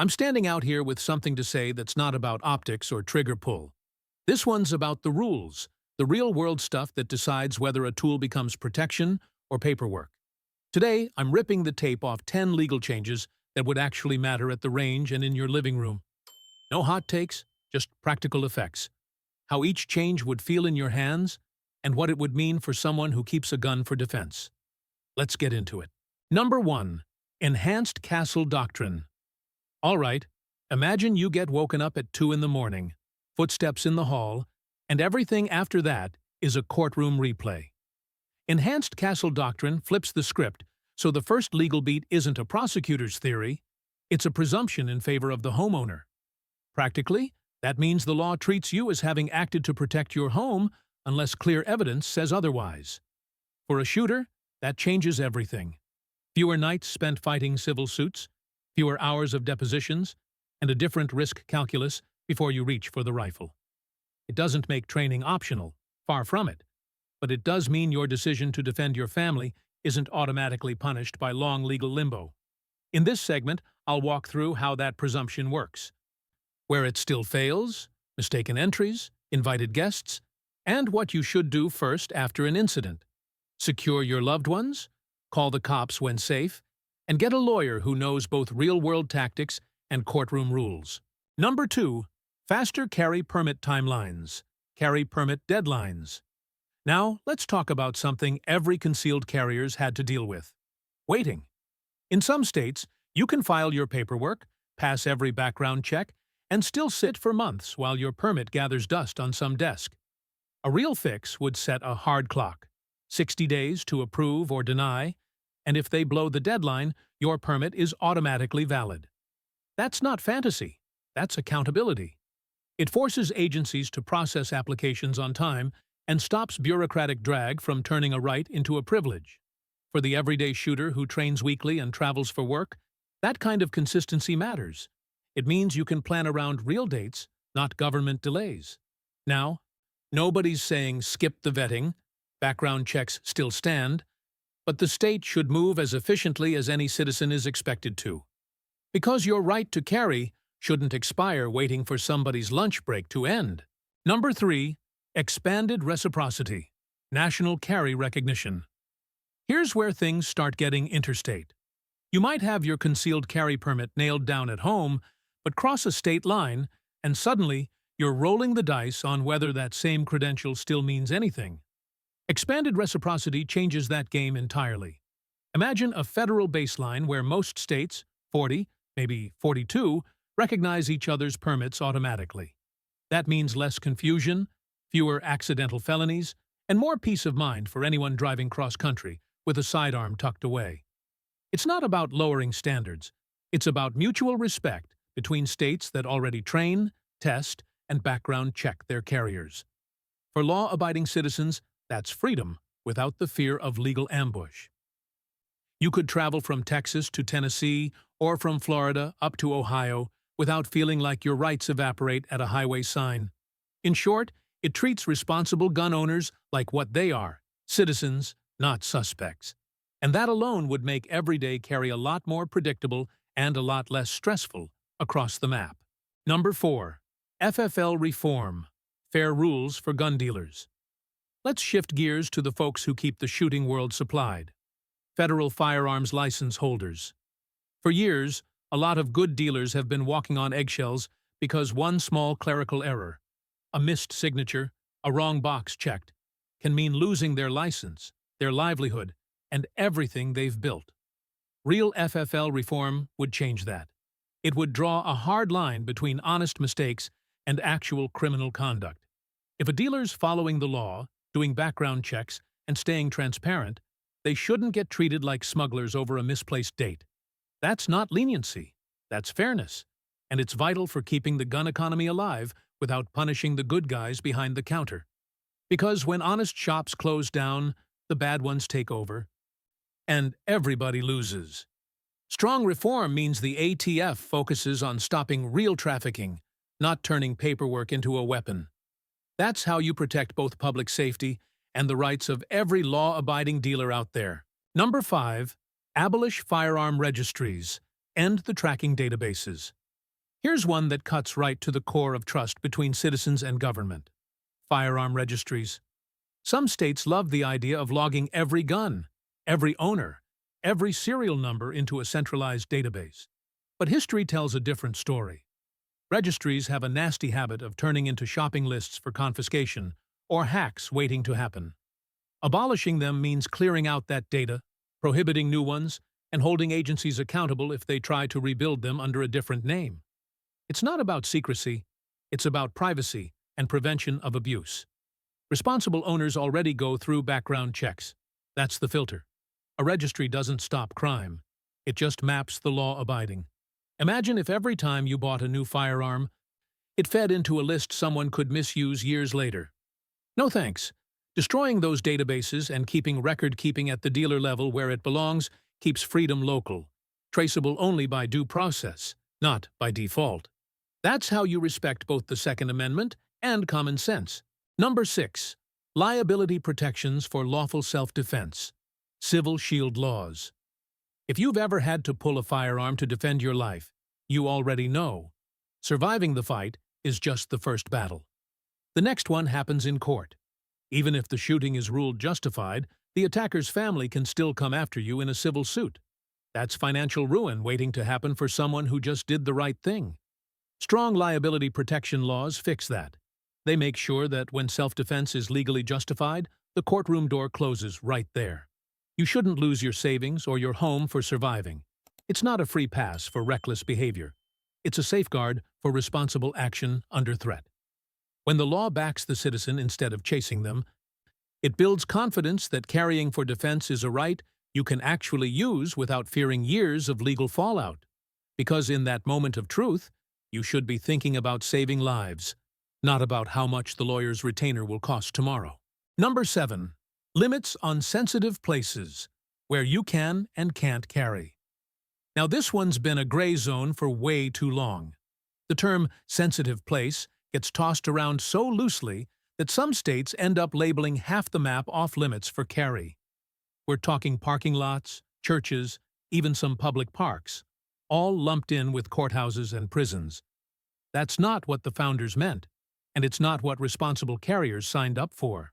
I'm standing out here with something to say that's not about optics or trigger pull. This one's about the rules, the real-world stuff that decides whether a tool becomes protection or paperwork. Today, I'm ripping the tape off 10 legal changes that would actually matter at the range and in your living room. No hot takes, just practical effects. How each change would feel in your hands, and what it would mean for someone who keeps a gun for defense. Let's get into it. Number 1. Enhanced Castle Doctrine. All right, imagine you get woken up at 2 in the morning, footsteps in the hall, and everything after that is a courtroom replay. Enhanced Castle Doctrine flips the script, so the first legal beat isn't a prosecutor's theory, it's a presumption in favor of the homeowner. Practically, that means the law treats you as having acted to protect your home unless clear evidence says otherwise. For a shooter, that changes everything. Fewer nights spent fighting civil suits, fewer hours of depositions, and a different risk calculus before you reach for the rifle. It doesn't make training optional, far from it, but it does mean your decision to defend your family isn't automatically punished by long legal limbo. In this segment, I'll walk through how that presumption works, where it still fails, mistaken entries, invited guests, and what you should do first after an incident. Secure your loved ones, call the cops when safe, and get a lawyer who knows both real-world tactics and courtroom rules. Number 2. Faster carry permit timelines. Carry permit deadlines. Now, let's talk about something every concealed carrier's had to deal with. Waiting. In some states, you can file your paperwork, pass every background check, and still sit for months while your permit gathers dust on some desk. A real fix would set a hard clock, 60 days to approve or deny, and if they blow the deadline, your permit is automatically valid. That's not fantasy, that's accountability. It forces agencies to process applications on time and stops bureaucratic drag from turning a right into a privilege. For the everyday shooter who trains weekly and travels for work, that kind of consistency matters. It means you can plan around real dates, not government delays. Now, nobody's saying skip the vetting, background checks still stand, but the state should move as efficiently as any citizen is expected to. Because your right to carry shouldn't expire waiting for somebody's lunch break to end. Number 3. Expanded reciprocity. National carry recognition. Here's where things start getting interstate. You might have your concealed carry permit nailed down at home, but cross a state line, and suddenly you're rolling the dice on whether that same credential still means anything. Expanded reciprocity changes that game entirely. Imagine a federal baseline where most states, 40, maybe 42, recognize each other's permits automatically. That means less confusion, fewer accidental felonies, and more peace of mind for anyone driving cross-country with a sidearm tucked away. It's not about lowering standards. It's about mutual respect between states that already train, test, and background check their carriers. For law-abiding citizens, that's freedom without the fear of legal ambush. You could travel from Texas to Tennessee or from Florida up to Ohio without feeling like your rights evaporate at a highway sign. In short, it treats responsible gun owners like what they are, citizens, not suspects. And that alone would make everyday carry a lot more predictable and a lot less stressful across the map. Number 4. FFL reform. Fair rules for gun dealers. Let's shift gears to the folks who keep the shooting world supplied. Federal firearms license holders. For years, a lot of good dealers have been walking on eggshells because one small clerical error, a missed signature, a wrong box checked, can mean losing their license, their livelihood, and everything they've built. Real FFL reform would change that. It would draw a hard line between honest mistakes and actual criminal conduct. If a dealer's following the law, doing background checks, and staying transparent, they shouldn't get treated like smugglers over a misplaced date. That's not leniency, that's fairness, and it's vital for keeping the gun economy alive without punishing the good guys behind the counter. Because when honest shops close down, the bad ones take over, and everybody loses. Strong reform means the ATF focuses on stopping real trafficking, not turning paperwork into a weapon. That's how you protect both public safety and the rights of every law-abiding dealer out there. Number 5. Abolish firearm registries. End the tracking databases. Here's one that cuts right to the core of trust between citizens and government. Firearm registries. Some states love the idea of logging every gun, every owner, every serial number into a centralized database. But history tells a different story. Registries have a nasty habit of turning into shopping lists for confiscation or hacks waiting to happen. Abolishing them means clearing out that data, prohibiting new ones, and holding agencies accountable if they try to rebuild them under a different name. It's not about secrecy, it's about privacy and prevention of abuse. Responsible owners already go through background checks. That's the filter. A registry doesn't stop crime. It just maps the law-abiding. Imagine if every time you bought a new firearm, it fed into a list someone could misuse years later. No thanks. Destroying those databases and keeping record-keeping at the dealer level where it belongs keeps freedom local, traceable only by due process, not by default. That's how you respect both the Second Amendment and common sense. Number 6. Liability protections for lawful self-defense. Civil shield laws. If you've ever had to pull a firearm to defend your life, you already know. Surviving the fight is just the first battle. The next one happens in court. Even if the shooting is ruled justified, the attacker's family can still come after you in a civil suit. That's financial ruin waiting to happen for someone who just did the right thing. Strong liability protection laws fix that. They make sure that when self-defense is legally justified, the courtroom door closes right there. You shouldn't lose your savings or your home for surviving. It's not a free pass for reckless behavior. It's a safeguard for responsible action under threat. When the law backs the citizen instead of chasing them, it builds confidence that carrying for defense is a right you can actually use without fearing years of legal fallout. Because in that moment of truth, you should be thinking about saving lives, not about how much the lawyer's retainer will cost tomorrow. Number 7. Limits on sensitive places, where you can and can't carry. Now this one's been a gray zone for way too long. The term sensitive place gets tossed around so loosely that some states end up labeling half the map off-limits for carry. We're talking parking lots, churches, even some public parks, all lumped in with courthouses and prisons. That's not what the founders meant, and it's not what responsible carriers signed up for.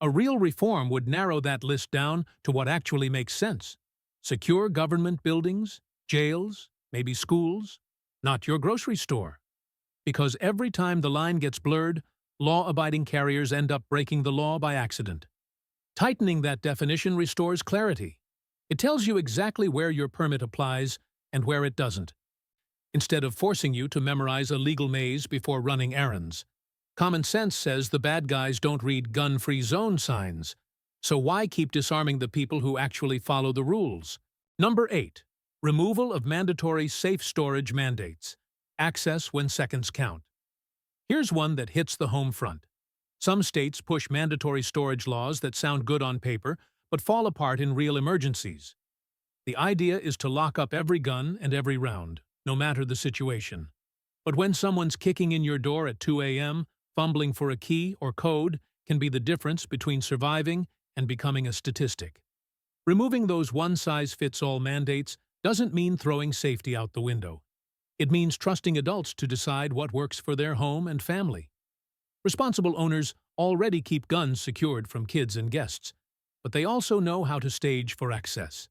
A real reform would narrow that list down to what actually makes sense. Secure government buildings, jails, maybe schools, not your grocery store. Because every time the line gets blurred, law-abiding carriers end up breaking the law by accident. Tightening that definition restores clarity. It tells you exactly where your permit applies and where it doesn't, instead of forcing you to memorize a legal maze before running errands. Common sense says the bad guys don't read gun-free zone signs, so why keep disarming the people who actually follow the rules? Number 8. Removal of mandatory safe storage mandates. Access when seconds count. Here's one that hits the home front. Some states push mandatory storage laws that sound good on paper, but fall apart in real emergencies. The idea is to lock up every gun and every round, no matter the situation. But when someone's kicking in your door at 2 a.m., fumbling for a key or code can be the difference between surviving and becoming a statistic. Removing those one-size-fits-all mandates doesn't mean throwing safety out the window. It means trusting adults to decide what works for their home and family. Responsible owners already keep guns secured from kids and guests, but they also know how to stage for access.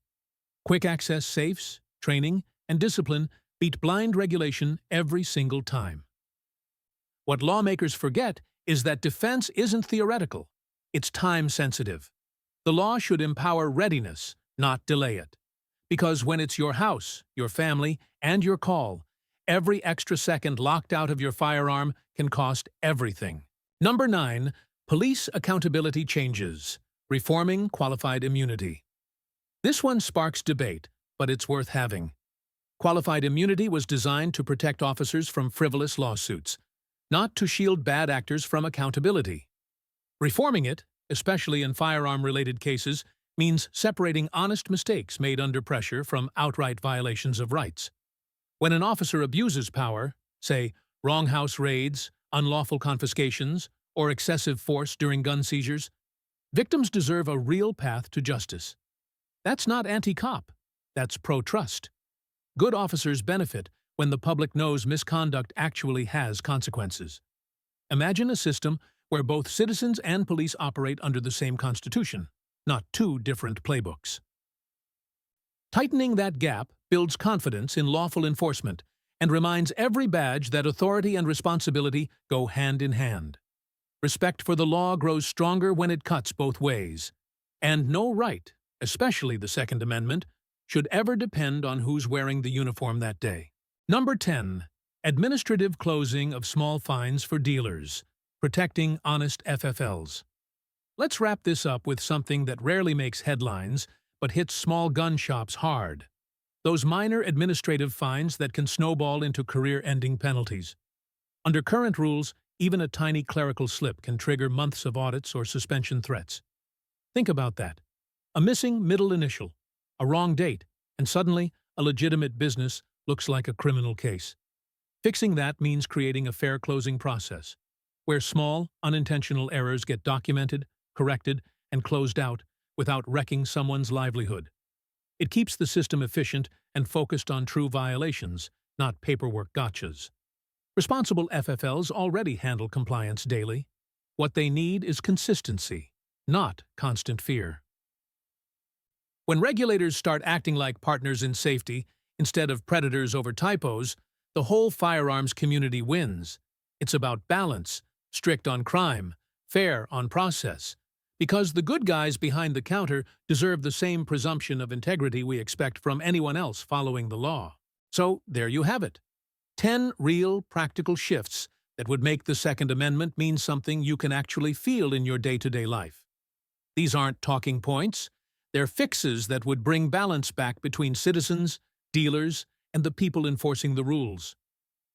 Quick access safes, training, and discipline beat blind regulation every single time. What lawmakers forget is that defense isn't theoretical. It's time-sensitive. The law should empower readiness, not delay it. Because when it's your house, your family, and your call, every extra second locked out of your firearm can cost everything. Number 9. Police accountability changes. Reforming qualified immunity. This one sparks debate, but it's worth having. Qualified immunity was designed to protect officers from frivolous lawsuits, not to shield bad actors from accountability. Reforming it, especially in firearm-related cases, means separating honest mistakes made under pressure from outright violations of rights. When an officer abuses power, say, wrong house raids, unlawful confiscations, or excessive force during gun seizures, victims deserve a real path to justice. That's not anti-cop, that's pro-trust. Good officers benefit when the public knows misconduct actually has consequences. Imagine a system where both citizens and police operate under the same constitution, not two different playbooks. Tightening that gap builds confidence in lawful enforcement and reminds every badge that authority and responsibility go hand in hand. Respect for the law grows stronger when it cuts both ways, and no right, especially the Second Amendment, should ever depend on who's wearing the uniform that day. Number 10. Administrative closing of small fines for dealers, protecting honest FFLs. Let's wrap this up with something that rarely makes headlines but hits small gun shops hard. Those minor administrative fines that can snowball into career-ending penalties. Under current rules, even a tiny clerical slip can trigger months of audits or suspension threats. Think about that. A missing middle initial, a wrong date, and suddenly a legitimate business looks like a criminal case. Fixing that means creating a fair closing process, where small, unintentional errors get documented, corrected, and closed out without wrecking someone's livelihood. It keeps the system efficient and focused on true violations, not paperwork gotchas. Responsible FFLs already handle compliance daily. What they need is consistency, not constant fear. When regulators start acting like partners in safety instead of predators over typos, the whole firearms community wins. It's about balance, strict on crime, fair on process, because the good guys behind the counter deserve the same presumption of integrity we expect from anyone else following the law. So, there you have it. 10 real, practical shifts that would make the Second Amendment mean something you can actually feel in your day-to-day life. These aren't talking points. They're fixes that would bring balance back between citizens, dealers, and the people enforcing the rules.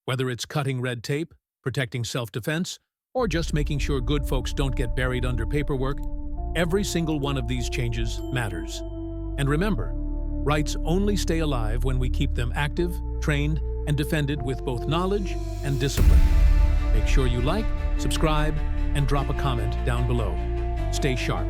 Whether it's cutting red tape, protecting self-defense, or just making sure good folks don't get buried under paperwork, every single one of these changes matters. And remember, rights only stay alive when we keep them active, trained, and defended with both knowledge and discipline. Make sure you like, subscribe, and drop a comment down below. Stay sharp.